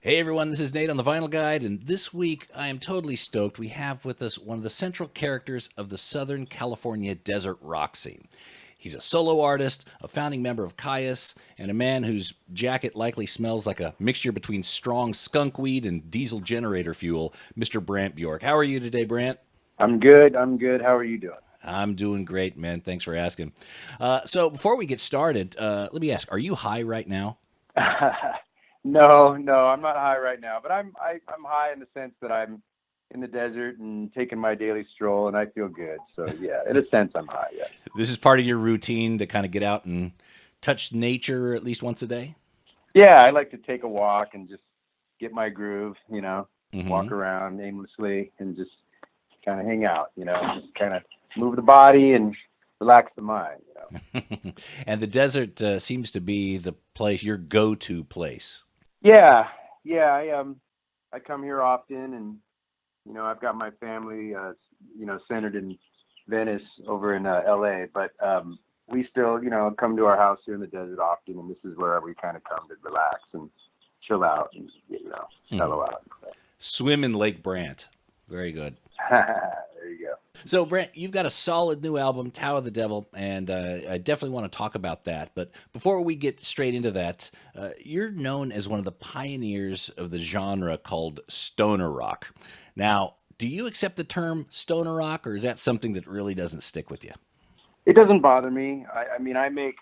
Hey everyone, this is Nate on the Vinyl Guide, and this week I am totally stoked. We have with us one of the central characters of the Southern California desert rock scene. He's a solo artist, a founding member of Kyuss, and a man whose jacket likely smells like a mixture between strong skunk weed and diesel generator fuel, Mr. Brant Bjork. How are you today, Brant? I'm good. I'm good. How are you doing? I'm doing great, man. Thanks for asking. So before we get started, let me ask, are you high right now? No, I'm not high right now, but I'm high in the sense that I'm in the desert and taking my daily stroll, and I feel good. So yeah, in a sense, I'm high. Yeah. This is part of your routine to kind of get out and touch nature at least once a day? Yeah, I like to take a walk and just get my groove. Mm-hmm. Walk around aimlessly and just kind of hang out. Just kind of move the body and relax the mind. And the desert seems to be the place, your go-to place. Yeah, yeah. I come here often, and I've got my family, centered in Venice over in L.A., but we still, come to our house here in the desert often, and this is where we kind of come to relax and chill out and, Mm. mellow out. Swim in Lake Brant. Very good. There you go. So, Brent, you've got a solid new album, Tao of the Devil, and I definitely want to talk about that. But before we get straight into that, you're known as one of the pioneers of the genre called stoner rock. Now, do you accept the term stoner rock, or is that something that really doesn't stick with you? It doesn't bother me. I mean, I make,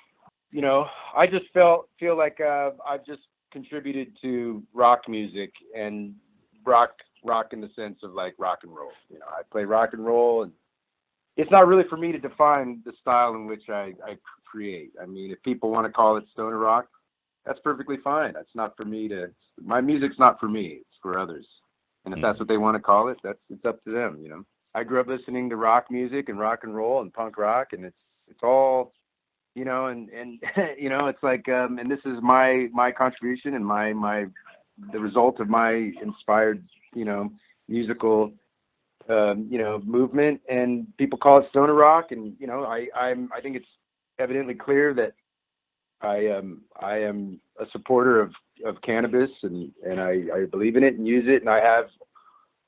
I just feel like I've just contributed to rock music and rock in the sense of like rock and roll. I play rock and roll, and it's not really for me to define the style in which I create. I mean, if people want to call it stoner rock, that's perfectly fine. That's not for me to. My music's not for me. It's for others. And if that's Mhm. what they want to call it, it's up to them. I grew up listening to rock music and rock and roll and punk rock, and it's all and it's like and this is my contribution and my the result of my inspired musical movement, and people call it stoner rock, and I think it's evidently clear that I am a supporter of cannabis, and I believe in it and use it, and I have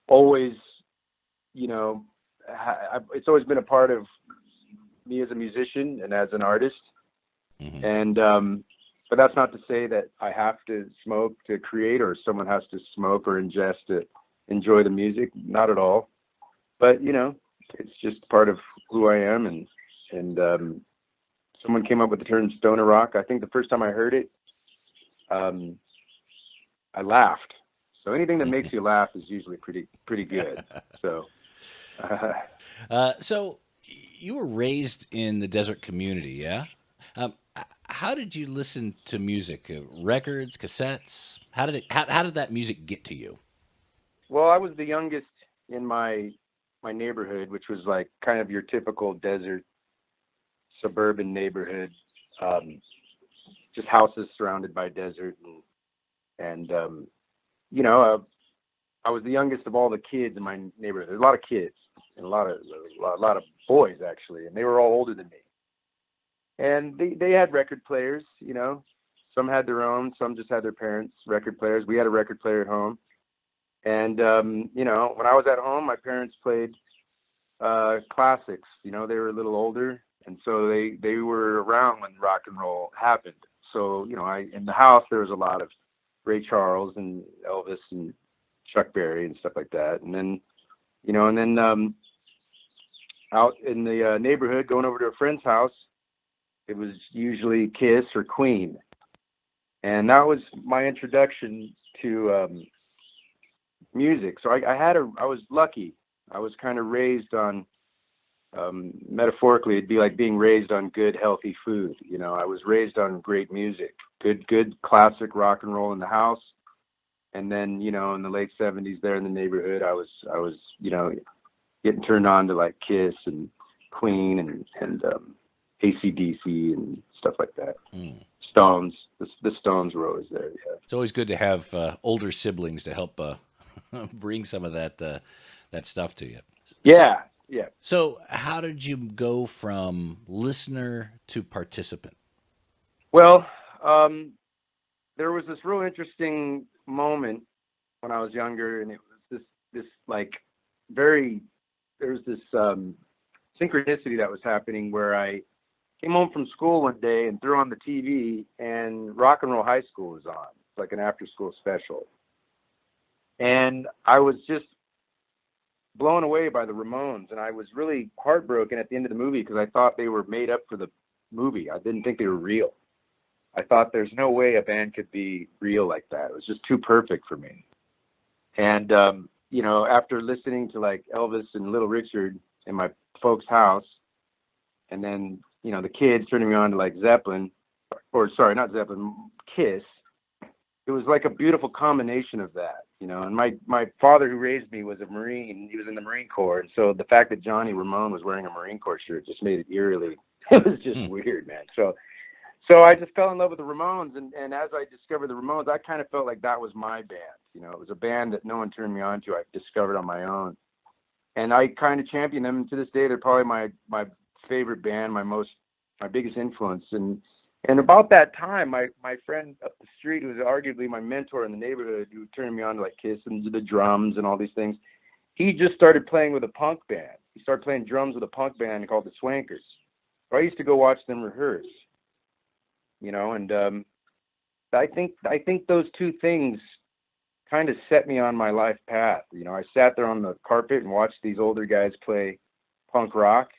always it's always been a part of me as a musician and as an artist, Mhm. and but that's not to say that I have to smoke to create, or someone has to smoke or ingest to enjoy the music. Not at all. But it's just part of who I am, and someone came up with the term stoner rock. I think the first time I heard it, um, I laughed. So anything that makes you laugh is usually pretty good. So So, you were raised in the desert community, yeah? How did you listen to music? Records, cassettes? How did that music get to you? well, I was the youngest in my neighborhood, which was like kind of your typical desert suburban neighborhood, um, just houses surrounded by desert, and you know, I was the youngest of all the kids in my neighborhood. There's a lot of kids and a lot of boys actually, and they were all older than me. And they had record players. Some had their own, some just had their parents' record players. We had a record player at home, and when I was at home, my parents played classics. They were a little older, and so they were around when rock and roll happened. So I in the house there was a lot of Ray Charles and Elvis and Chuck Berry and stuff like that. And then out in the neighborhood, going over to a friend's house, it was usually Kiss or Queen, and that was my introduction to music. So I was lucky. I was kind of raised on, metaphorically, it'd be like being raised on good, healthy food. I was raised on great music, good classic rock and roll in the house. And then, in the late '70s, there in the neighborhood, I was, getting turned on to like Kiss and Queen and AC/DC and stuff like that. Mm. Stones, the Stones were always there. Yeah. It's always good to have older siblings to help bring some of that stuff to you. So, Yeah, yeah. so how did you go from listener to participant? Well, there was this real interesting moment when I was younger, and it was this like very, there was this synchronicity that was happening where I came home from school one day and threw on the TV, and Rock and Roll High School was on. It's like an after-school special. And I was just blown away by the Ramones, and I was really heartbroken at the end of the movie because I thought they were made up for the movie. I didn't think they were real. I thought there's no way a band could be real like that. It was just too perfect for me. And, you know, after listening to like Elvis and Little Richard in my folks' house, and then, you know, the kids turning me on to like Zeppelin, or sorry, not Zeppelin, Kyuss, it was like a beautiful combination of that, you know. And my father, who raised me, was a Marine. He was in the Marine Corps. And so the fact that Johnny Ramone was wearing a Marine Corps shirt just made it eerily, it was just weird, man. So I just fell in love with the Ramones. And as I discovered the Ramones, I kind of felt like that was my band. You know, it was a band that no one turned me on to. I discovered on my own. And I kind of champion them. And to this day, they're probably my favorite band, my biggest influence. And about that time, my friend up the street, who was arguably my mentor in the neighborhood, who turned me on to like Kyuss and the drums and all these things, he just started playing with a punk band. He started playing drums with a punk band called the Swankers. So I used to go watch them rehearse, you know. And I think those two things kind of set me on my life path. You know, I sat there on the carpet and watched these older guys play punk rock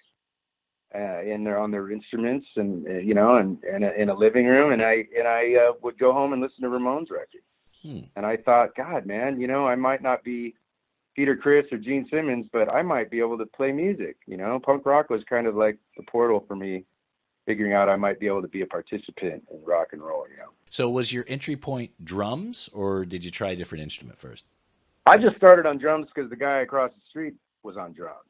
on their instruments, and you know, and in a living room, and I would go home and listen to Ramones records. And I thought, God, man, you know, I might not be Peter Criss or Gene Simmons, but I might be able to play music. You know, punk rock was kind of like the portal for me, figuring out I might be able to be a participant in rock and roll. You know. So was your entry point drums, or did you try a different instrument first? I just started on drums because the guy across the street was on drums.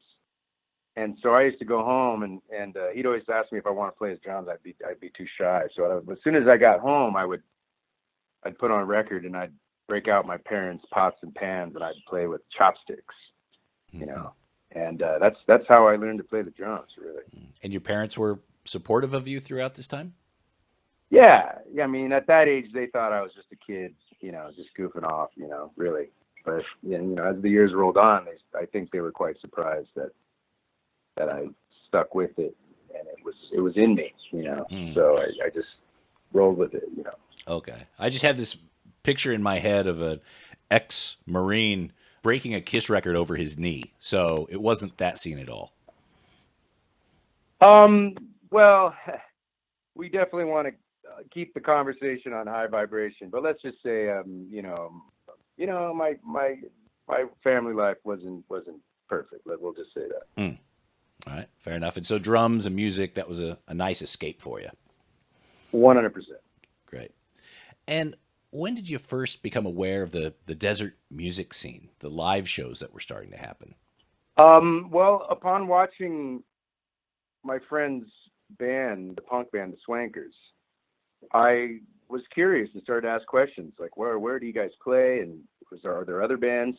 And so I used to go home, and he'd always ask me if I want to play his drums. I'd be too shy. So as soon as I got home, I'd put on a record, and I'd break out my parents' pots and pans, and I'd play with chopsticks, you know. And that's how I learned to play the drums, really. And your parents were supportive of you throughout this time? Yeah. I mean, at that age, they thought I was just a kid, you know, just goofing off, you know, really. But you know, as the years rolled on, I think they were quite surprised that I stuck with it, and it was in me, you know. So I just rolled with it, you know. Okay. I just had this picture in my head of an ex-Marine breaking a Kyuss record over his knee. So it wasn't that scene at all. Well, we definitely want to keep the conversation on high vibration, but let's just say, you know, my family life wasn't perfect. We'll just say that. All right, fair enough. And so drums and music, that was a nice escape for you. 100%. Great. And when did you first become aware of the desert music scene, the live shows that were starting to happen? Well, upon watching my friend's band, the punk band, the Swankers, I was curious and started to ask questions like, where do you guys play? And are there other bands?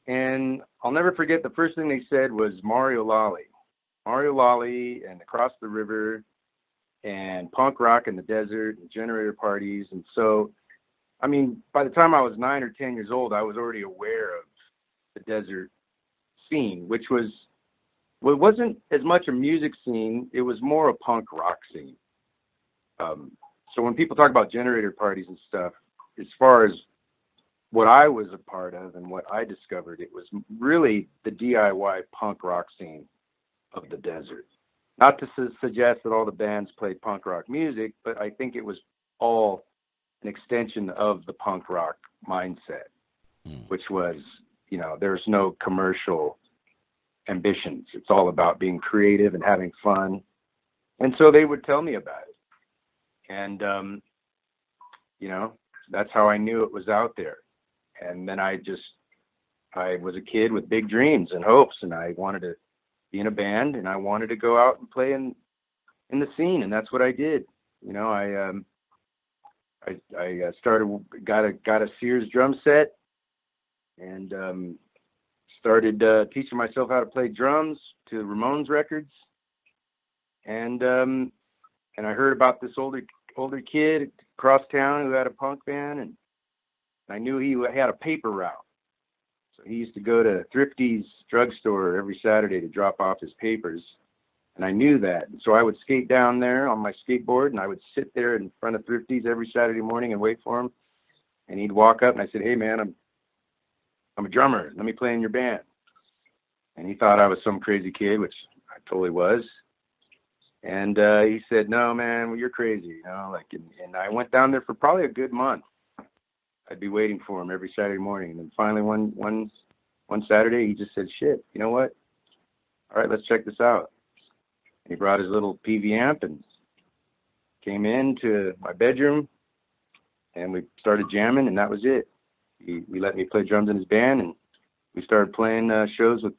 And I'll never forget, the first thing they said was Mario Lolly and Across the River and punk rock in the desert and generator parties. And so, I mean, by the time I was 9 or 10 years old, I was already aware of the desert scene, which wasn't as much a music scene. It was more a punk rock scene. So when people talk about generator parties and stuff, as far as what I was a part of and what I discovered, it was really the DIY punk rock scene of the desert. Not to suggest that all the bands played punk rock music, but I think it was all an extension of the punk rock mindset, which was, you know, there's no commercial ambitions. It's all about being creative and having fun. And so they would tell me about it. And, you know, that's how I knew it was out there. And then I was a kid with big dreams and hopes, and I wanted to be in a band, and I wanted to go out and play in the scene, and that's what I did. You know, I got a Sears drum set, and started teaching myself how to play drums to Ramones records, and I heard about this older kid across town who had a punk band, and I knew he had a paper route. So he used to go to Thrifty's drugstore every Saturday to drop off his papers. And I knew that. So I would skate down there on my skateboard, and I would sit there in front of Thrifty's every Saturday morning and wait for him. And he'd walk up, and I said, "Hey, man, I'm a drummer. Let me play in your band." And he thought I was some crazy kid, which I totally was. And he said, "No, man, well, you're crazy." And I went down there for probably a good month. I'd be waiting for him every Saturday morning. And then finally one Saturday, he just said, "Shit, you know what? All right, let's check this out." And he brought his little PV amp and came into my bedroom, and we started jamming, and that was it. He let me play drums in his band, and we started playing shows with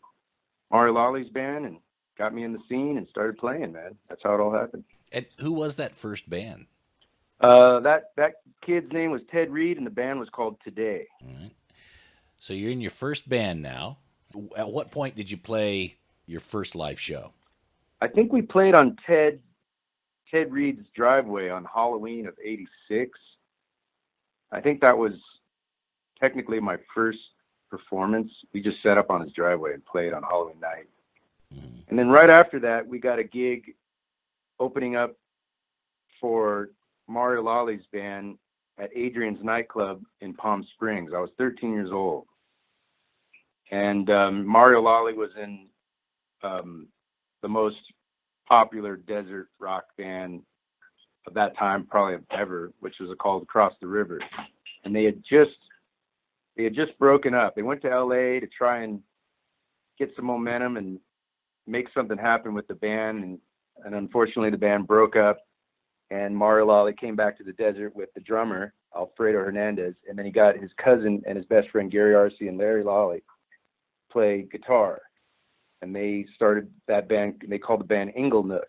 Mario Lawley's band, and got me in the scene and started playing, man. That's how it all happened. And who was that first band? That kid's name was Ted Reed, and the band was called Today. All right. So you're in your first band now. At what point did you play your first live show? I think we played on Ted Reed's driveway on Halloween of '86. I think that was technically my first performance. We just set up on his driveway and played on Halloween night. Mm-hmm. And then right after that, we got a gig opening up for Mario Lawley's band at Adrian's nightclub in Palm Springs. I was 13 years old. And Mario Lawley was in the most popular desert rock band of that time, probably ever, which was called Across the River. And they had just broken up. They went to LA to try and get some momentum and make something happen with the band. And unfortunately, the band broke up. And Mario Lawley came back to the desert with the drummer, Alfredo Hernandez. And then he got his cousin and his best friend, Gary Arce and Larry Lawley, play guitar. And they started that band. They called the band Inglenook.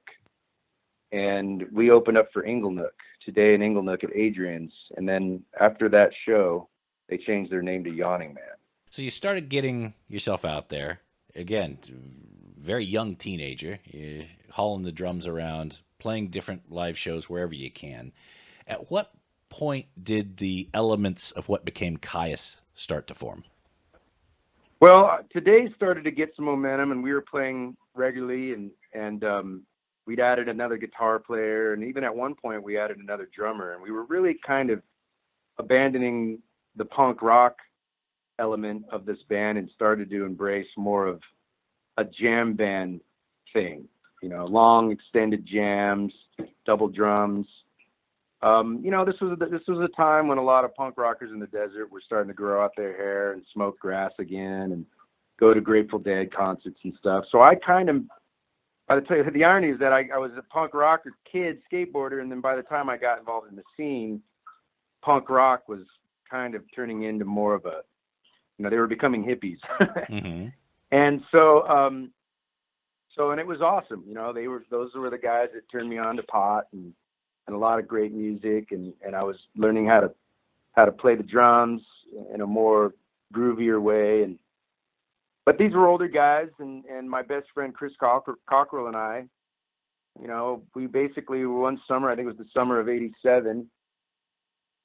And we opened up for Inglenook, Today in Inglenook at Adrian's. And then after that show, they changed their name to Yawning Man. So you started getting yourself out there. Again, very young teenager, hauling the drums around, playing different live shows wherever you can. At what point did the elements of what became Kyuss start to form? Well, Today started to get some momentum, and we were playing regularly, and we'd added another guitar player, and even at one point we added another drummer, and we were really kind of abandoning the punk rock element of this band and started to embrace more of a jam band thing, long extended jams, double drums. This was a time when a lot of punk rockers in the desert were starting to grow out their hair and smoke grass again and go to Grateful Dead concerts and stuff. So I kind of, the irony is that I was a punk rocker kid skateboarder, and then by the time I got involved in the scene, punk rock was kind of turning into more of a, they were becoming hippies. Mm-hmm. And so and it was awesome. Those were the guys that turned me on to pot and a lot of great music, and I was learning how to play the drums in a more groovier way. But these were older guys, and my best friend Chris Cockrell and I, we basically one summer, I think it was the summer of '87,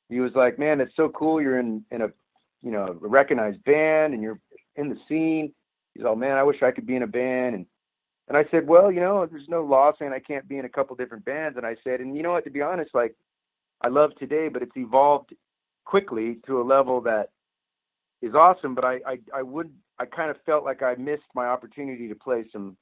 he was like, "Man, it's so cool. You're in a a recognized band and you're in the scene." He's all, "Man, I wish I could be in a band." And I said, "Well, there's no law saying I can't be in a couple different bands." And I said, "And you know what, to be honest, like, I love Today, but it's evolved quickly to a level that is awesome. But I kind of felt like I missed my opportunity to play some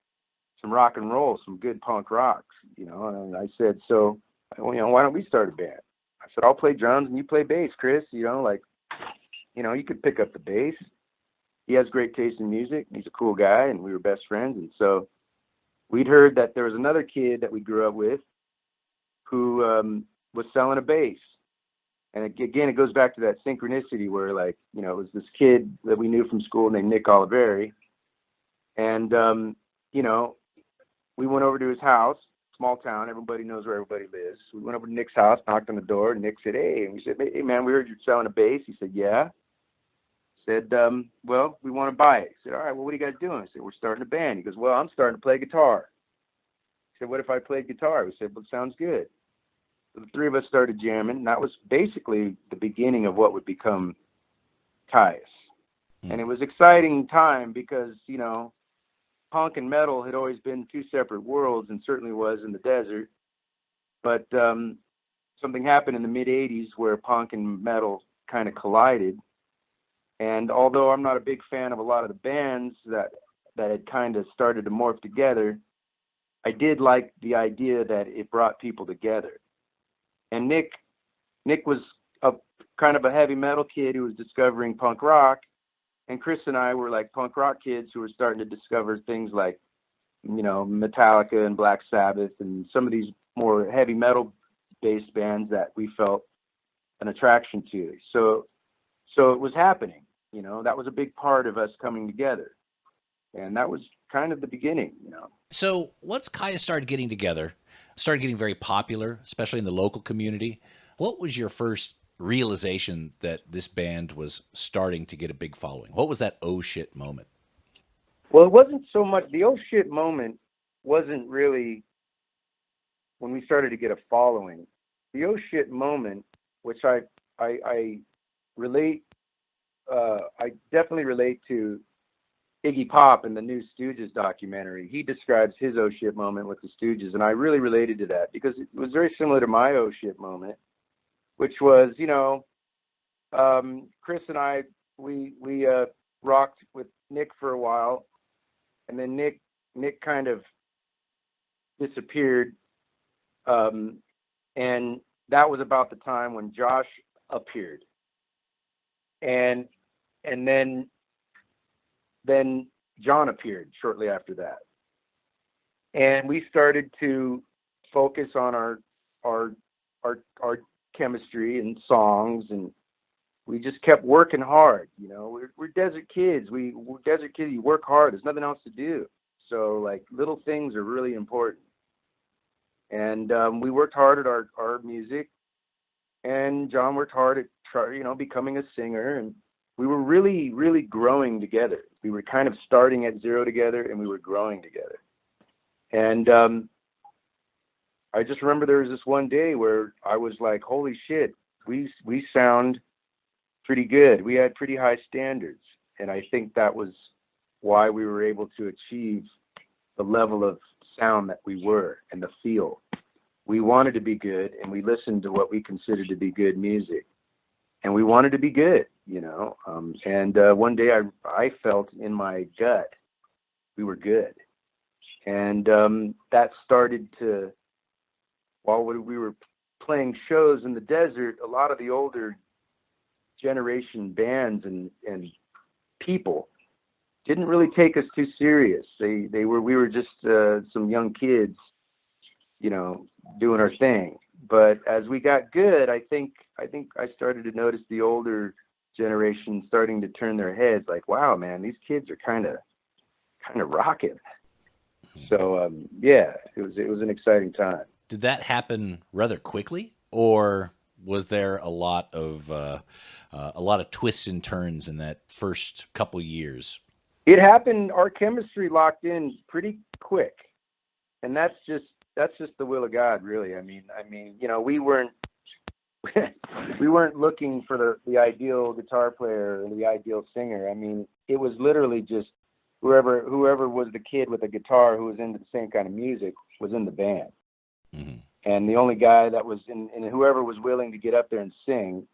rock and roll, some good punk rocks, And I said, so, why don't we start a band?" I said, "I'll play drums and you play bass, Chris. You could pick up the bass." He has great taste in music. He's a cool guy, and we were best friends. And so we'd heard that there was another kid that we grew up with who was selling a bass. And again, it goes back to that synchronicity where, it was this kid that we knew from school named Nick Oliveri. And, we went over to his house, small town. Everybody knows where everybody lives. We went over to Nick's house, knocked on the door, and Nick said, "Hey." And we said, "Hey, man, we heard you're selling a bass." He said, "Yeah." Said, "Well, we want to buy it." He said, "All right, well, what are you guys doing?" I said, "We're starting a band." He goes, "Well, I'm starting to play guitar." He said, "What if I played guitar?" We said, "Well, sounds good." So the three of us started jamming, and that was basically the beginning of what would become Kyuss. And it was exciting time because, you know, punk and metal had always been two separate worlds, and certainly was in the desert. But something happened in the mid 80s where punk and metal kind of collided. And although I'm not a big fan of a lot of the bands that had kind of started to morph together, I did like the idea that it brought people together. And Nick was a kind of a heavy metal kid who was discovering punk rock, and Chris and I were like punk rock kids who were starting to discover things like, you know, Metallica and Black Sabbath and some of these more heavy metal based bands that we felt an attraction to. So it was happening, you know. That was a big part of us coming together, and that was kind of the beginning, you know. So once Kyuss started getting together, started getting very popular, especially in the local community, what was your first realization that this band was starting to get a big following? What was that oh shit moment? Well, it wasn't so much, the oh shit moment wasn't really when we started to get a following. The oh shit moment, which I relate, I definitely relate to Iggy Pop in the new Stooges documentary. He describes his oh shit moment with the Stooges, and I really related to that because it was very similar to my oh shit moment, which was, you know, Chris and I, we rocked with Nick for a while, and then Nick kind of disappeared, and that was about the time when Josh appeared, and then John appeared shortly after that, and we started to focus on our chemistry and songs, and we just kept working hard. You know, we're desert kids. We're desert kids. You work hard. There's nothing else to do. So like little things are really important. And we worked hard at our music, and John worked hard at becoming a singer, and we were really, really growing together. We were kind of starting at zero together, and we were growing together. And I just remember there was this one day where I was like, holy shit, we sound pretty good. We had pretty high standards. And I think that was why we were able to achieve the level of sound that we were and the feel. We wanted to be good, and we listened to what we considered to be good music. And we wanted to be good, you know. And one day I felt in my gut we were good. And that started to, while we were playing shows in the desert, a lot of the older generation bands and people didn't really take us too serious. We were just some young kids, you know, doing our thing. But as we got good, I think I started to notice the older generation starting to turn their heads, like, wow, man, these kids are kind of rocking. So yeah, it was an exciting time. Did that happen rather quickly, or was there a lot of twists and turns in that first couple years? It happened. Our chemistry locked in pretty quick, and that's just the will of God, really. I mean, you know, we weren't looking for the ideal guitar player or the ideal singer. I mean, it was literally just whoever was the kid with a guitar who was into the same kind of music was in the band. Mm-hmm. And the only guy that was in, and whoever was willing to get up there and sing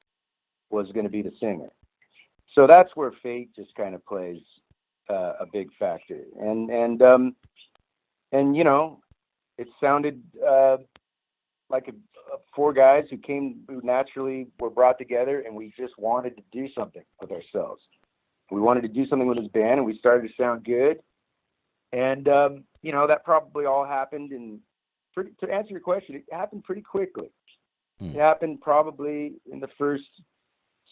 was going to be the singer. So that's where fate just kind of plays a big factor. And you know, it sounded like four guys who naturally were brought together, and we just wanted to do something with ourselves. We wanted to do something with this band, and we started to sound good. And you know, that probably all happened to answer your question, it happened pretty quickly. It happened probably in the first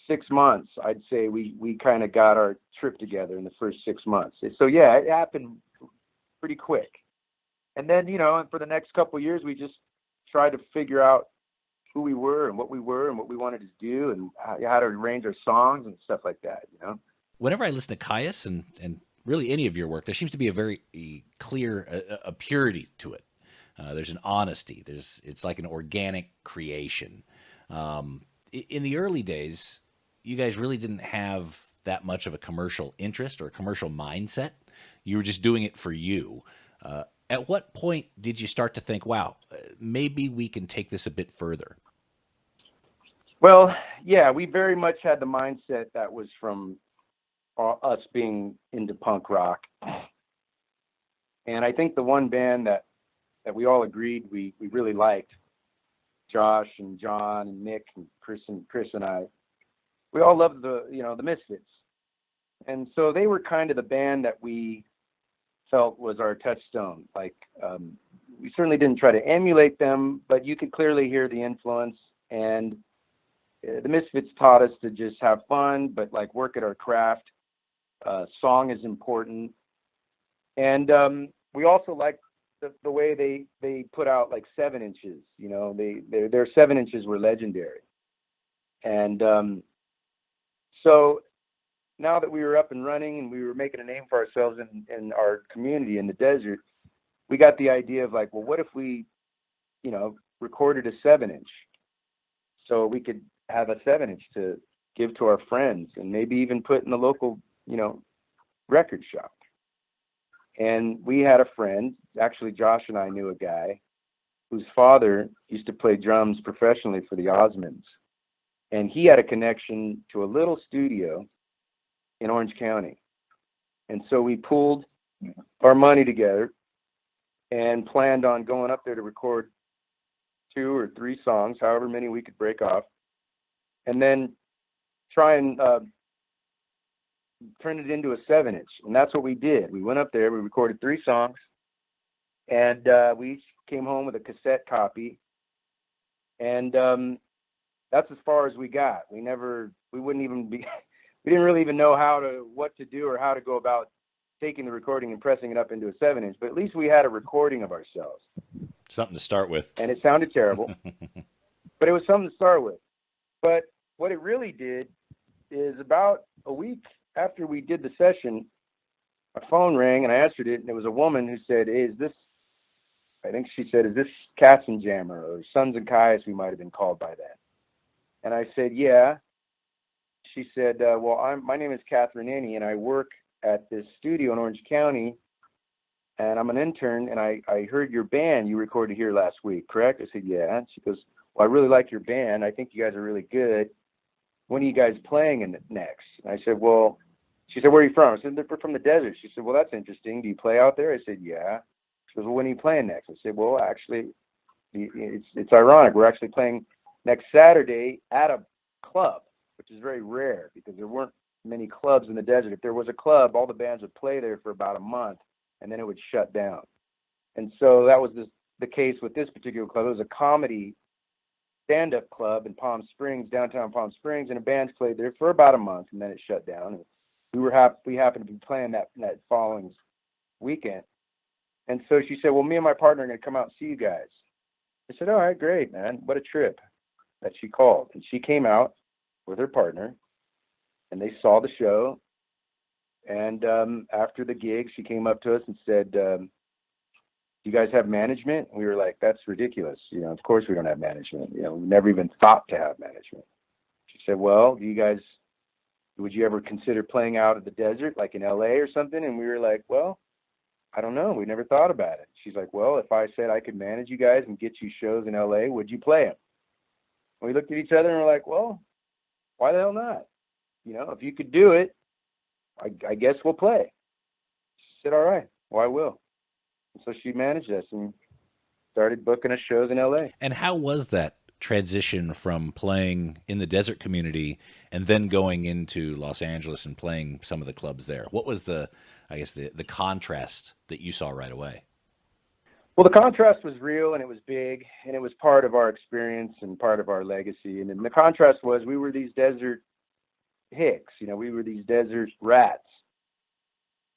6 months. I'd say we kind of got our trip together in the first 6 months. So yeah, it happened pretty quick. And then, you know, for the next couple of years, we just tried to figure out who we were and what we wanted to do and how to arrange our songs and stuff like that, you know. Whenever I listen to Kyuss and really any of your work, there seems to be a very clear a purity to it. There's an honesty. It's like an organic creation. In the early days, you guys really didn't have that much of a commercial interest or a commercial mindset. You were just doing it for you. At what point did you start to think, wow, maybe we can take this a bit further? Well, yeah, we very much had the mindset that was from us being into punk rock. And I think the one band that we all agreed we really liked, Josh and John and Nick and Chris and I, we all loved the Misfits. And so they were kind of the band that we felt was our touchstone. Like, we certainly didn't try to emulate them, but you could clearly hear the influence. And the Misfits taught us to just have fun, but like work at our craft. Song is important. And we also liked the way they put out like 7 inches. You know, their 7 inches were legendary. And so now that we were up and running and we were making a name for ourselves in our community in the desert, we got the idea of like, well, what if we, recorded a 7-inch so we could have a 7-inch to give to our friends and maybe even put in the local, record shop. And we had a friend, actually Josh and I knew a guy whose father used to play drums professionally for the Osmonds. And he had a connection to a little studio in Orange County. And so we pooled our money together and planned on going up there to record 2 or 3 songs, however many we could break off, and then try and turn it into a 7-inch. And that's what we did. We went up there, we recorded 3 songs, and we came home with a cassette copy. And that's as far as we got. We didn't really even know what to do or how to go about taking the recording and pressing it up into a 7-inch, but at least we had a recording of ourselves. Something to start with. And it sounded terrible, but it was something to start with. But what it really did is about a week after we did the session, a phone rang and I answered it, and it was a woman who said, hey, is this Katzenjammer or Sons and Kyuss, we might have been called by that. And I said, yeah. She said, well, my name is Catherine Inney, and I work at this studio in Orange County, and I'm an intern, and I heard your band you recorded here last week, correct? I said, yeah. She goes, well, I really like your band. I think you guys are really good. When are you guys playing next? And I said, well, she said, where are you from? I said, they're from the desert. She said, well, that's interesting. Do you play out there? I said, yeah. She goes, well, when are you playing next? I said, well, actually, it's ironic. We're actually playing next Saturday at a club, which is very rare because there weren't many clubs in the desert. If there was a club, all the bands would play there for about a month, and then it would shut down. And so that was the case with this particular club. It was a comedy stand-up club in Palm Springs, downtown Palm Springs, and the bands played there for about a month, and then it shut down. And we happened to be playing that following weekend. And so she said, well, me and my partner are going to come out and see you guys. I said, all right, great, man. What a trip. That she called. And she came out with her partner, and they saw the show. And after the gig, she came up to us and said, do you guys have management? And we were like, that's ridiculous. Of course we don't have management. We never even thought to have management. She said, well, would you ever consider playing out of the desert, like in LA or something? And we were like, well, I don't know. We never thought about it. She's like, well, if I said I could manage you guys and get you shows in LA, would you play them? And we looked at each other and we're like, well, why the hell not? If you could do it, I guess we'll play. She said, all right, well, I will. And so she managed us and started booking us shows in LA. And how was that transition from playing in the desert community and then going into Los Angeles and playing some of the clubs there? What was the contrast that you saw right away? Well, the contrast was real, and it was big, and it was part of our experience and part of our legacy. And the contrast was we were these desert hicks, we were these desert rats.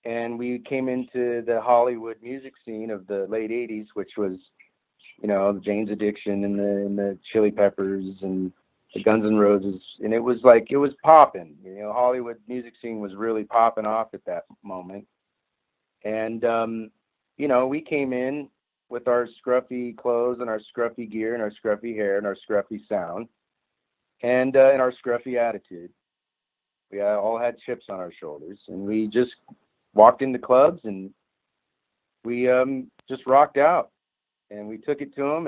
And we came into the Hollywood music scene of the late 80s, which was, the Jane's Addiction and the Chili Peppers and the Guns N' Roses. And it was popping. Hollywood music scene was really popping off at that moment. And, we came in with our scruffy clothes and our scruffy gear and our scruffy hair and our scruffy sound and our scruffy attitude. We all had chips on our shoulders, and we just walked into clubs and we just rocked out, and we took it to them,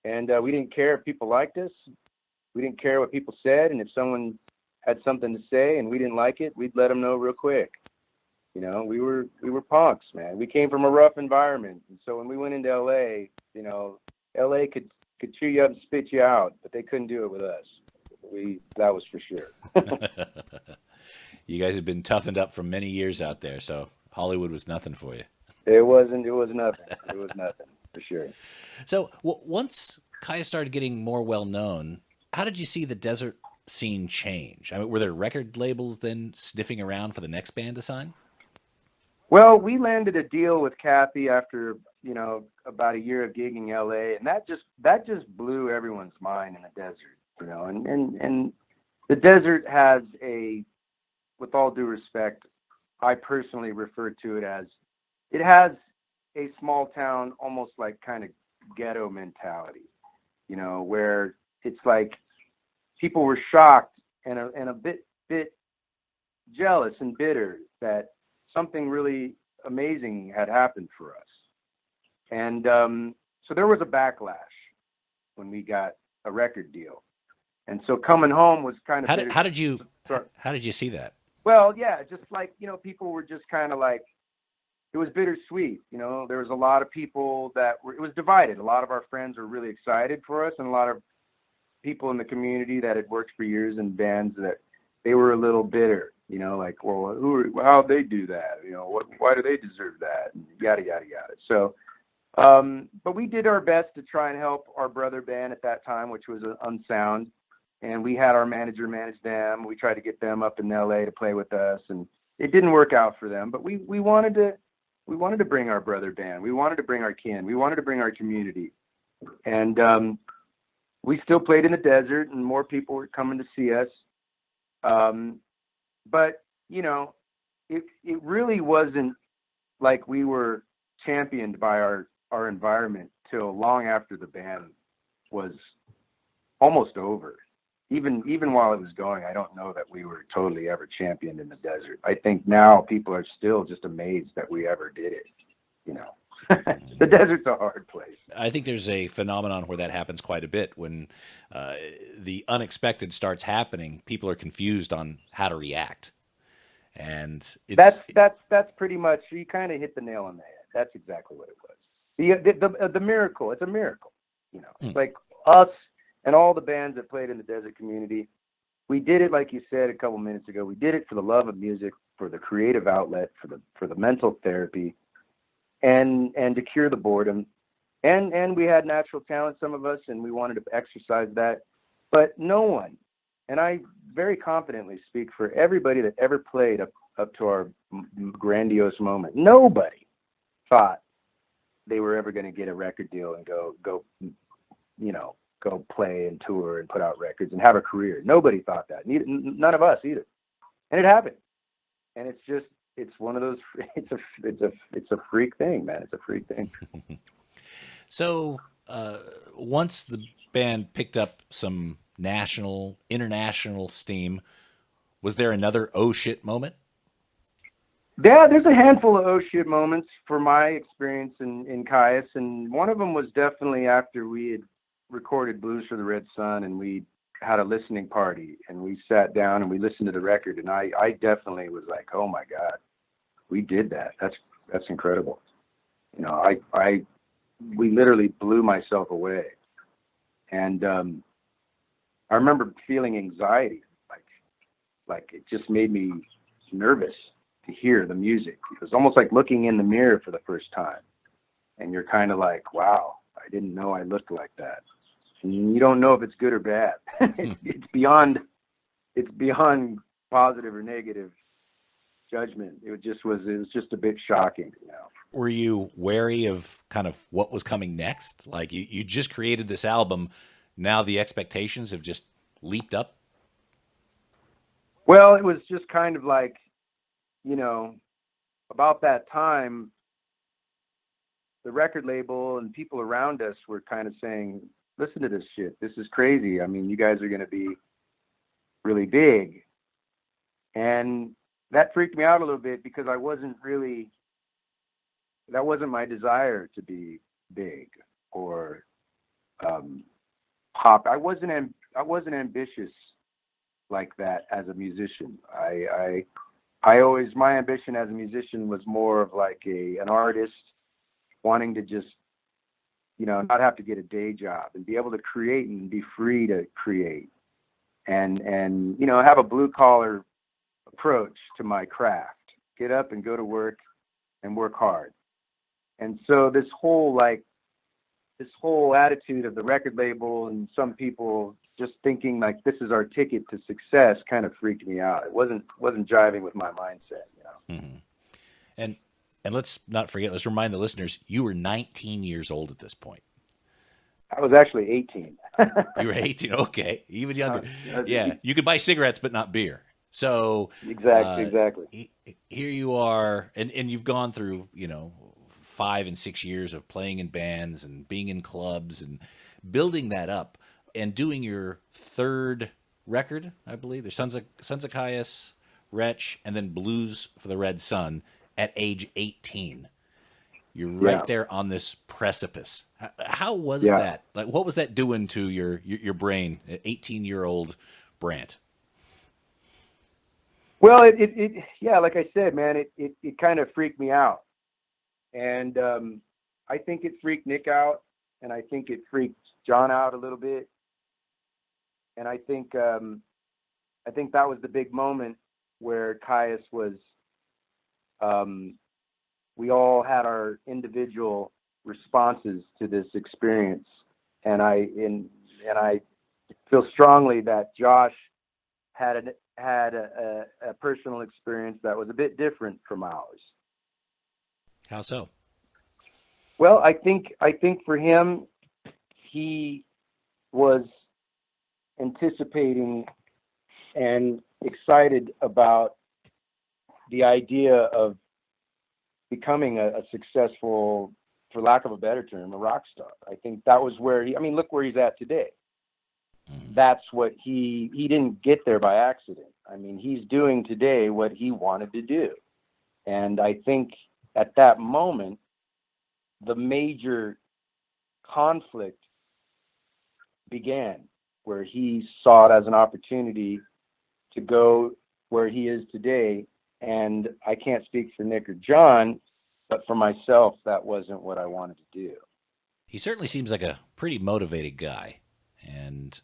and we didn't care if people liked us. We didn't care what people said, and if someone had something to say and we didn't like it, we'd let them know real quick. You know, we were punks, man. We came from a rough environment, and so when we went into LA, you know, LA could chew you up and spit you out, but they couldn't do it with us. That was for sure. You guys have been toughened up for many years out there, so Hollywood was nothing for you. It was nothing. It was nothing for sure. So once Kyuss started getting more well known, how did you see the desert scene change? I mean, were there record labels then sniffing around for the next band to sign? Well, we landed a deal with Kathy after, you know, about a year of gigging LA, and that just blew everyone's mind in the desert, you know. And the desert has with all due respect, I personally refer to it as, it has a small town, almost like kind of ghetto mentality, you know, where it's like people were shocked and a bit jealous and bitter that something really amazing had happened for us. And so there was a backlash when we got a record deal. And so coming home was kind of how did you see that? Well, yeah, just like, you know, people were just kind of like, it was bittersweet. You know, there was a lot of people it was divided. A lot of our friends were really excited for us, and a lot of people in the community that had worked for years in bands, that they were a little bitter, you know, like, well, how'd they do that? You know, why do they deserve that? And yada, yada, yada. So, but we did our best to try and help our brother band at that time, which was Unsound. And we had our manager manage them. We tried to get them up in LA to play with us, and it didn't work out for them. But we wanted to bring our brother band. We wanted to bring our kin. We wanted to bring our community. And we still played in the desert, and more people were coming to see us. But, you know, it really wasn't like we were championed by our environment till long after the band was almost over. Even while it was going, I don't know that we were totally ever championed in the desert. I think now people are still just amazed that we ever did it, you know. The desert's a hard place. I think there's a phenomenon where that happens quite a bit. When the unexpected starts happening, people are confused on how to react. And that's pretty much, you kind of hit the nail on the head. That's exactly what it was. The miracle, it's a miracle, you know. It's like us and all the bands that played in the desert community. We did it, like you said a couple minutes ago. We did it for the love of music, for the creative outlet, for the mental therapy, and to cure the boredom. And we had natural talent, some of us, and we wanted to exercise that. But no one, and I very confidently speak for everybody that ever played up to our grandiose moment, nobody thought they were ever going to get a record deal and go, you know, go play and tour and put out records and have a career. Nobody thought that. None of us either. And it happened. And it's one of those, it's a freak thing, man. It's a freak thing. So once the band picked up some national, international steam, was there another oh shit moment? Yeah, there's a handful of oh shit moments for my experience in Kyuss. And one of them was definitely after we had recorded Blues for the Red Sun, and we had a listening party, and we sat down and we listened to the record, and I definitely was like, oh my God, we did that. That's incredible. You know, we literally blew myself away. And I remember feeling anxiety, like it just made me nervous to hear the music. It was almost like looking in the mirror for the first time, and you're kind of like, wow, I didn't know I looked like that. And you don't know if it's good or bad. It's beyond positive or negative judgment. It was just a bit shocking, you know. Were you wary of kind of what was coming next? Like you just created this album, now the expectations have just leaped up? Well, it was just kind of like, you know, about that time, the record label and people around us were kind of saying, listen to this shit. This is crazy. I mean, you guys are going to be really big. And that freaked me out a little bit because that wasn't my desire to be big or pop. I wasn't ambitious like that as a musician. My ambition as a musician was more of like an artist wanting to just, not have to get a day job and be able to create and be free to create and have a blue collar approach to my craft. Get up and go to work and work hard. And so this whole attitude of the record label and some people just thinking like this is our ticket to success kind of freaked me out. It wasn't jiving with my mindset, Mm-hmm. And let's not forget, let's remind the listeners, you were 19 years old at this point. I was actually 18. You were 18, okay, even younger. Yeah, you could buy cigarettes but not beer. So exactly. Here you are, and you've gone through 5 and 6 years of playing in bands and being in clubs and building that up and doing your third record, I believe. There's Sons of Kyuss, Wretch, and then Blues for the Red Sun at age 18. You're right there on this precipice. How was that? Like, what was that doing to your brain, 18-year-old Brant? Well, it like I said, man, it kind of freaked me out. And I think it freaked Nick out, and I think it freaked John out a little bit. And I think that was the big moment where Kyuss was. We all had our individual responses to this experience, and I feel strongly that Josh had a personal experience that was a bit different from ours. How so? Well, I think for him, he was anticipating and excited about the idea of becoming a successful, for lack of a better term, a rock star. I think that was where look where he's at today. Mm-hmm. That's what he didn't get there by accident. I mean, he's doing today what he wanted to do. And I think at that moment, the major conflict began, where he saw it as an opportunity to go where he is today. And I can't speak for Nick or John, but for myself, that wasn't what I wanted to do. He certainly seems like a pretty motivated guy. And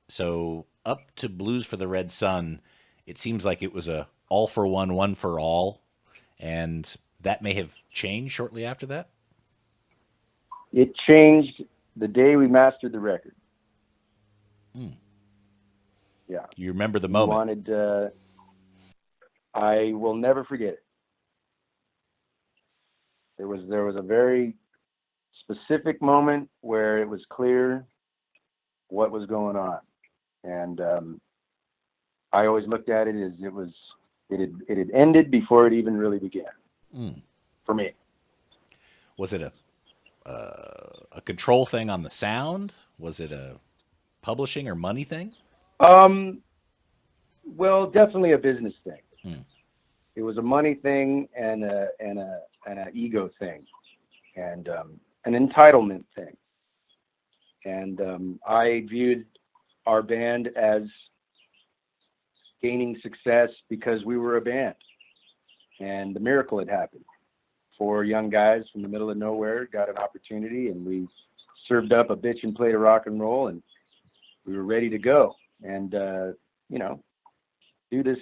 so up to Blues for the Red Sun, it seems like it was a all for one, one for all. And that may have changed shortly after that? It changed the day we mastered the record. Mm. Yeah. You remember the moment? I will never forget it. There was a very specific moment where it was clear what was going on. And I always looked at it as it had ended before it even really began. Mm. For me. Was it a control thing on the sound? Was it a publishing or money thing? Well, definitely a business thing. Mm. It was a money thing and an ego thing, and an entitlement thing. And I viewed our band as gaining success because we were a band, and the miracle had happened. 4 young guys from the middle of nowhere got an opportunity, and we served up a bitch and played a rock and roll, and we were ready to go and do this.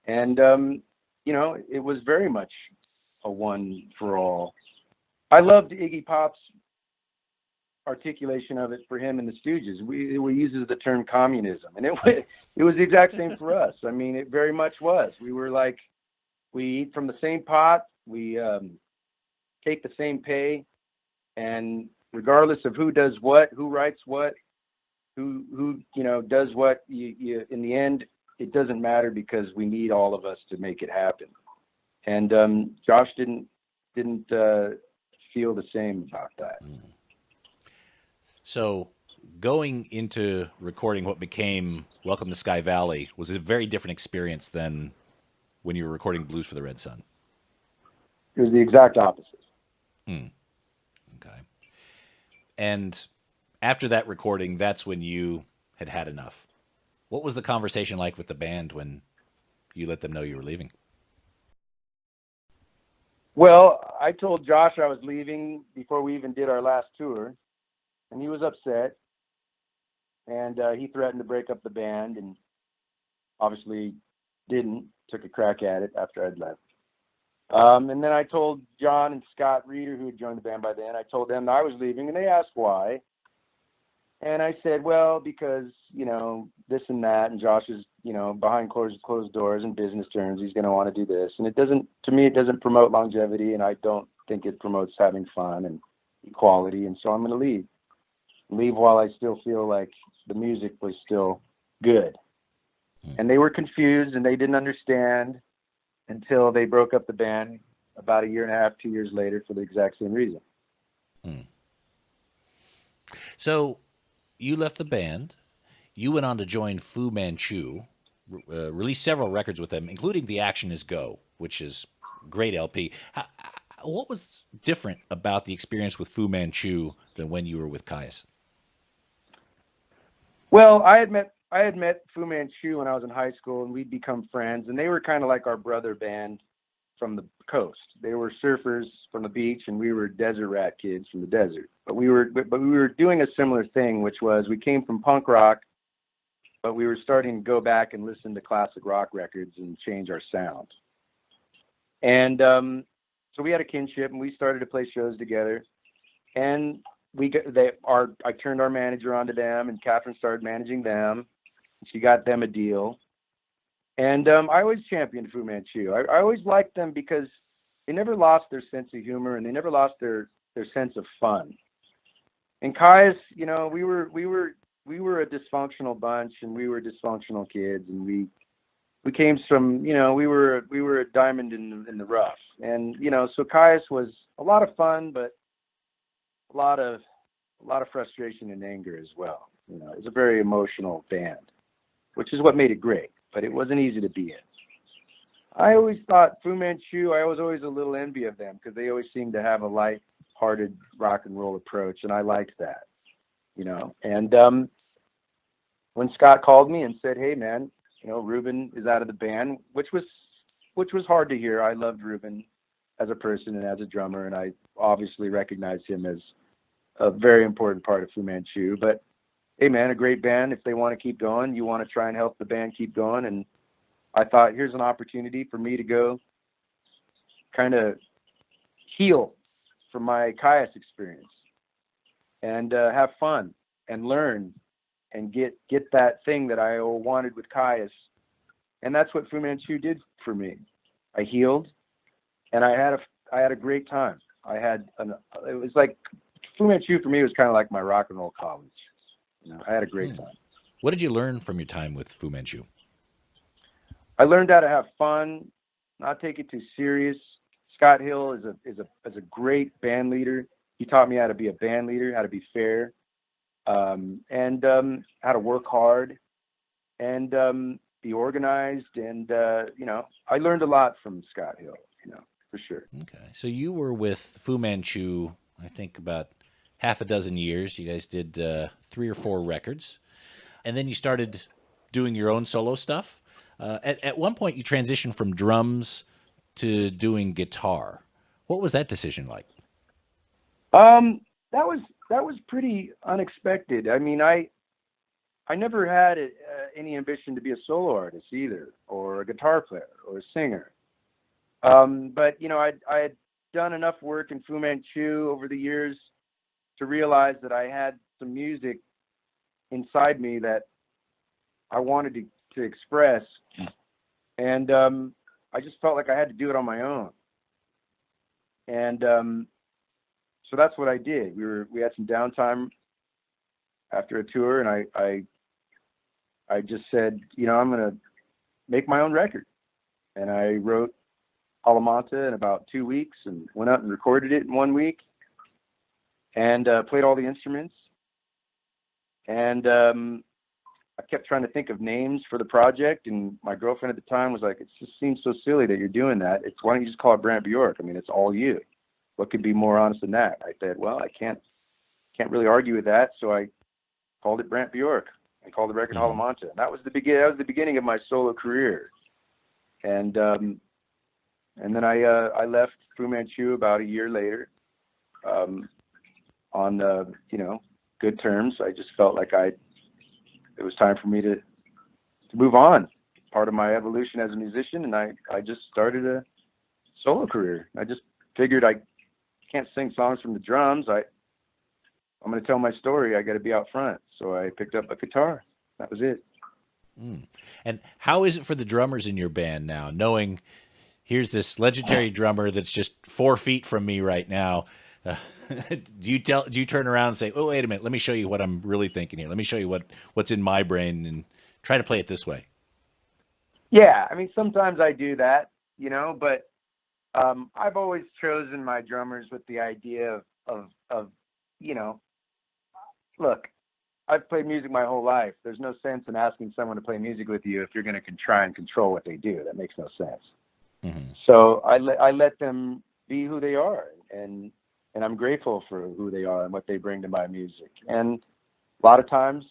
And it was very much a one for all. I loved Iggy Pop's articulation of it for him and the Stooges. We uses the term communism, and it was the exact same for us. I mean, it very much was. We were like, we eat from the same pot, we take the same pay, and regardless of who does what, who writes what, who does what, you in the end, it doesn't matter because we need all of us to make it happen. And Josh didn't feel the same about that. So going into recording what became Welcome to Sky Valley was a very different experience than when you were recording Blues for the Red Sun. It was the exact opposite. Okay. And after that recording, that's when you had enough. What was the conversation like with the band when you let them know you were leaving? Well, I told Josh I was leaving before we even did our last tour, and he was upset. And he threatened to break up the band, and obviously didn't. Took a crack at it after I'd left. And then I told John and Scott Reeder, who had joined the band by then, I told them I was leaving, and they asked why. And I said, well, because, this and that, and Josh is, behind closed doors and business terms, he's going to want to do this. And to me, it doesn't promote longevity, and I don't think it promotes having fun and equality, and so I'm going to leave. Leave while I still feel like the music was still good. And they were confused, and they didn't understand until they broke up the band about 1.5 years, 2 years later for the exact same reason. So you left the band. You went on to join Fu Manchu, released several records with them, including The Action Is Go, which is a great LP. What was different about the experience with Fu Manchu than when you were with Kyuss? Well, I had met Fu Manchu when I was in high school, and we'd become friends, and they were kind of like our brother band from the coast. They were surfers from the beach, and we were desert rat kids from the desert. But we were doing a similar thing, which was we came from punk rock, but we were starting to go back and listen to classic rock records and change our sound. And so we had a kinship, and we started to play shows together. And I turned our manager onto them, and Catherine started managing them. She got them a deal. And I always championed Fu Manchu. I always liked them because they never lost their sense of humor, and they never lost their sense of fun. And Kyuss, we were a dysfunctional bunch, and we were dysfunctional kids, and we came from, we were a diamond in the rough. And so Kyuss was a lot of fun, but a lot of frustration and anger as well. It was a very emotional band, which is what made it great, but it wasn't easy to be in. I always thought Fu Manchu, I was always a little envy of them because they always seemed to have a light-hearted rock and roll approach, and I liked that, And when Scott called me and said, hey, man, Ruben is out of the band, which was hard to hear. I loved Ruben as a person and as a drummer, and I obviously recognized him as a very important part of Fu Manchu. But hey, man, a great band. If they want to keep going, you want to try and help the band keep going. And I thought, here's an opportunity for me to go kind of heal from my Kyuss experience and have fun and learn and get that thing that I wanted with Kyuss. And that's what Fu Manchu did for me. I healed, and I had a great time. It was like Fu Manchu for me was kind of like my rock and roll college. I had a great time. What did you learn from your time with Fu Manchu? I learned how to have fun, not take it too serious. Scott Hill is a great band leader. He taught me how to be a band leader, how to be fair, and how to work hard and be organized. And I learned a lot from Scott Hill, for sure. Okay, so you were with Fu Manchu, I think about half a dozen years. You guys did 3 or 4 records, and then you started doing your own solo stuff. At one point, you transitioned from drums to doing guitar. What was that decision like? That was pretty unexpected. I mean, I never had any ambition to be a solo artist either, or a guitar player, or a singer. But I had done enough work in Fu Manchu over the years to realize that I had some music inside me that I wanted to express, and I just felt like I had to do it on my own. And so that's what I did. We had some downtime after a tour, and I just said, I'm going to make my own record. And I wrote Alamanta in about 2 weeks and went out and recorded it in 1 week and played all the instruments. And I kept trying to think of names for the project, and my girlfriend at the time was like, "It just seems so silly that you're doing that. Why don't you just call it Brant Bjork? I mean, it's all you. What could be more honest than that?" I said, "Well, I can't really argue with that," so I called it Brant Bjork. I called the record Halamanta. And that was the beginning of my solo career. And then I left Fu Manchu about a year later, on good terms. I just felt like it was time for me to move on. Part of my evolution as a musician, and I just started a solo career. I just figured I can't sing songs from the drums. I'm going to tell my story. I got to be out front. So I picked up a guitar. That was it. And how is it for the drummers in your band now, knowing here's this legendary drummer that's just 4 feet from me right now? Do you turn around and say, "Oh, wait a minute, let me show you what I'm really thinking here. Let me show you what's in my brain and try to play it this way"? Yeah, I mean, sometimes I do that, but I've always chosen my drummers with the idea of look, I've played music my whole life. There's no sense in asking someone to play music with you if you're going to try and control what they do. That makes no sense. Mm-hmm. So I let them be who they are, and I'm grateful for who they are and what they bring to my music. And a lot of times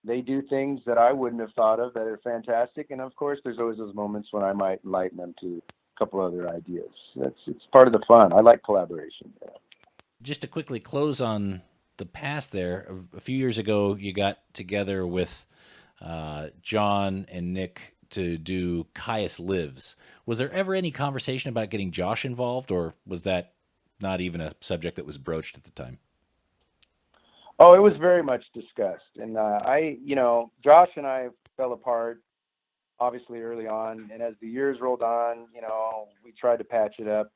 they do things that I wouldn't have thought of that are fantastic. And of course, there's always those moments when I might enlighten them to a couple other ideas. It's part of the fun. I like collaboration. Yeah. Just to quickly close on the past there, a few years ago, you got together with John and Nick to do Kyuss Lives. Was there ever any conversation about getting Josh involved, or was that not even a subject that was broached at the time? Oh, it was very much discussed. And Josh and I fell apart, obviously, early on. And as the years rolled on, we tried to patch it up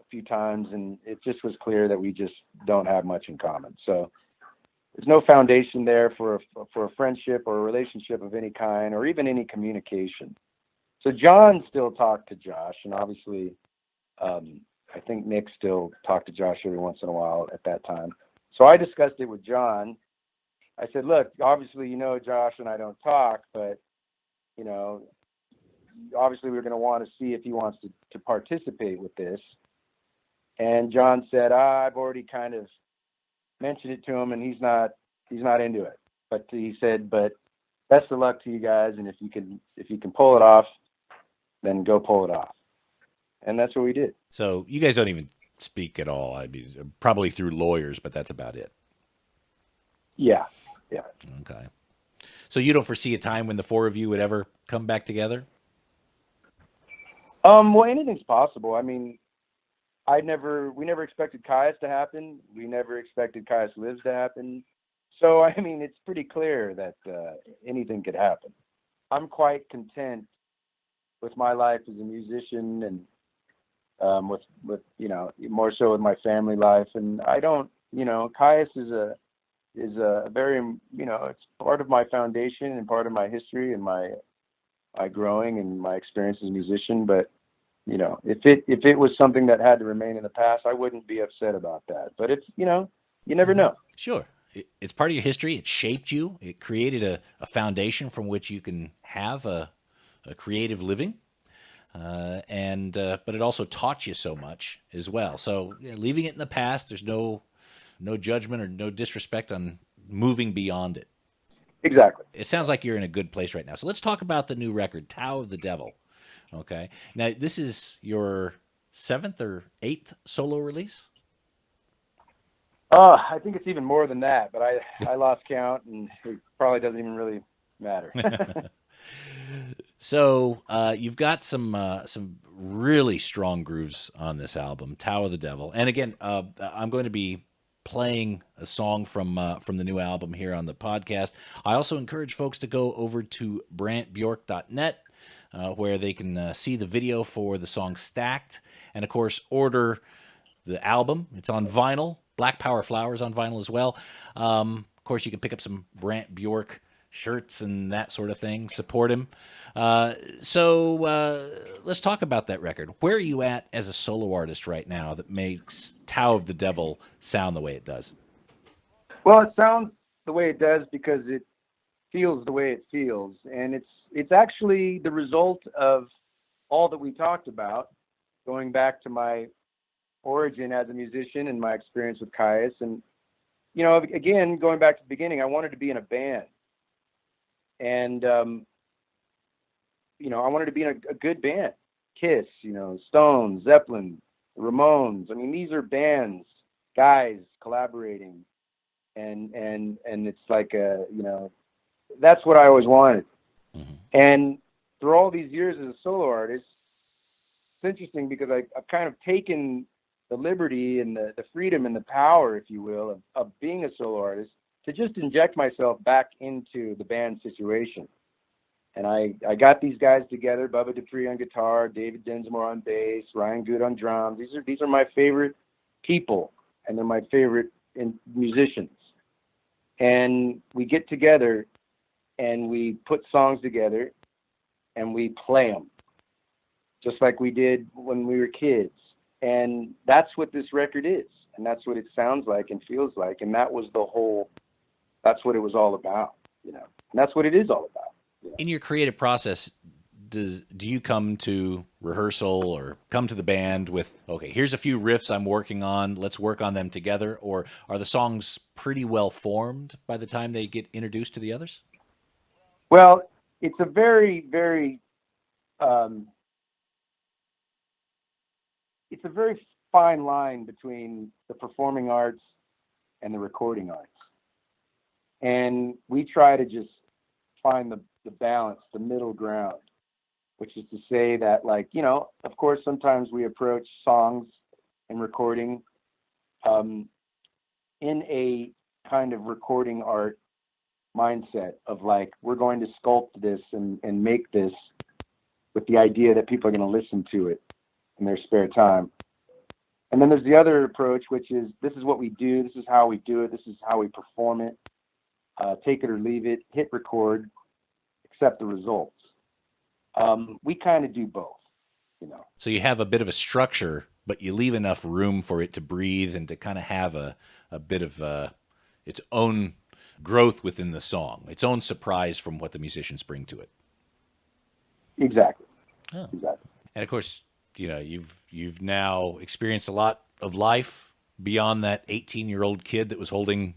a few times, and it just was clear that we just don't have much in common. So there's no foundation there for a friendship or a relationship of any kind, or even any communication. So John still talked to Josh, and obviously, I think Nick still talked to Josh every once in a while at that time. So I discussed it with John. I said, "Look, obviously, Josh and I don't talk, but, obviously we're going to want to see if he wants to participate with this." And John said, "I've already kind of mentioned it to him, and he's not into it." But he said, "But best of luck to you guys, and if you can pull it off, then go pull it off." And that's what we did. So you guys don't even speak at all. I mean, probably through lawyers, but that's about it. Yeah. Okay. So you don't foresee a time when the four of you would ever come back together? Well, anything's possible. I mean, we never expected Kyuss to happen. We never expected Kyuss Lives to happen. So, I mean, it's pretty clear that anything could happen. I'm quite content with my life as a musician, and with more so with my family life. And I don't, Kyuss is a very, it's part of my foundation and part of my history and my growing and my experience as a musician. But if it was something that had to remain in the past, I wouldn't be upset about that. But it's, you never know. Sure. It's part of your history. It shaped you. It created a foundation from which you can have a creative living. But it also taught you so much as well. So leaving it in the past, there's no judgment or no disrespect on moving beyond it. Exactly. It sounds like you're in a good place right now. So let's talk about the new record, Tao of the Devil. Okay. Now, this is your 7th or 8th solo release? I think it's even more than that, but I lost count, and it probably doesn't even really matter. So you've got some really strong grooves on this album, Tao of the Devil. And again, I'm going to be playing a song from the new album here on the podcast. I also encourage folks to go over to brantbjork.net, where they can see the video for the song Stacked, and of course order the album. It's on vinyl. Black Power Flowers on vinyl as well. Of course, you can pick up some Brant Bjork shirts and that sort of thing. Support him. So let's talk about that record. Where are you at as a solo artist right now that makes Tao of the Devil sound the way it does? Well, it sounds the way it does because it feels the way it feels, and it's actually the result of all that we talked about, going back to my origin as a musician and my experience with Kyuss. And again, going back to the beginning, I wanted to be in a band, and I wanted to be in a good band. Kyuss, Stones, Zeppelin, Ramones. I mean, these are bands, guys collaborating, and it's like that's what I always wanted. Mm-hmm. And through all these years as a solo artist, it's interesting because I've kind of taken the liberty and the freedom and the power, if you will, of being a solo artist to just inject myself back into the band situation. And I got these guys together: Bubba Dupree on guitar, David Densmore on bass, Ryan Good on drums. These are my favorite people, and they're my favorite musicians. And we get together and we put songs together and we play them just like we did when we were kids. And that's what this record is, and that's what it sounds like and feels like. And that's what it was all about, and that's what it is all about. In your creative process, do you come to rehearsal or come to the band with, okay, here's a few riffs I'm working on, let's work on them together? Or are the songs pretty well formed by the time they get introduced to the others? Well, it's a very, very, it's a very fine line between the performing arts and the recording arts. And we try to just find the balance, the middle ground, which is to say that, of course, sometimes we approach songs and recording in a kind of recording art mindset of we're going to sculpt this and make this with the idea that people are going to listen to it in their spare time. And then there's the other approach, which is, this is what we do, this is how we do it, this is how we perform it, take it or leave it, hit record, accept the results. We kind of do both, So you have a bit of a structure, but you leave enough room for it to breathe and to kind of have a bit of its own growth within the song, its own surprise from what the musicians bring to it. Exactly. Oh. Exactly. And of course, you've now experienced a lot of life beyond that 18-year-old kid that was holding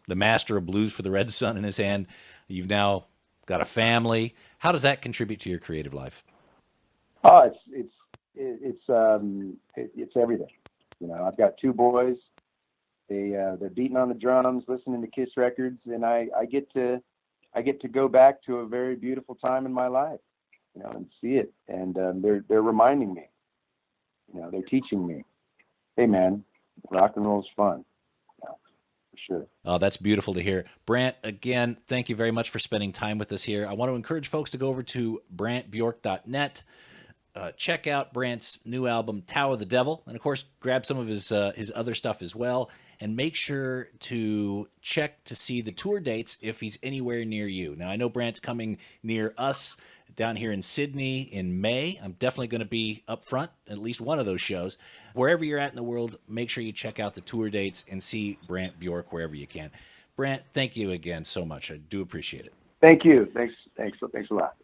the Master of Blues for the Red Sun in his hand. You've now got a family. How does that contribute to your creative life? Oh, it's everything. I've got two boys. They're beating on the drums, listening to Kyuss records, and I get to go back to a very beautiful time in my life, and see it. And they're reminding me, they're teaching me, hey man, rock and roll is fun. For sure. Oh, that's beautiful to hear. Brant, again, thank you very much for spending time with us here. I want to encourage folks to go over to brantbjork.net. Check out Brant's new album, Tao of the Devil, and of course, grab some of his other stuff as well. And make sure to check to see the tour dates if he's anywhere near you. Now, I know Brant's coming near us down here in Sydney in May. I'm definitely going to be up front at least one of those shows. Wherever you're at in the world, make sure you check out the tour dates and see Brant Bjork wherever you can. Brant, thank you again so much. I do appreciate it. Thank you. Thanks a lot.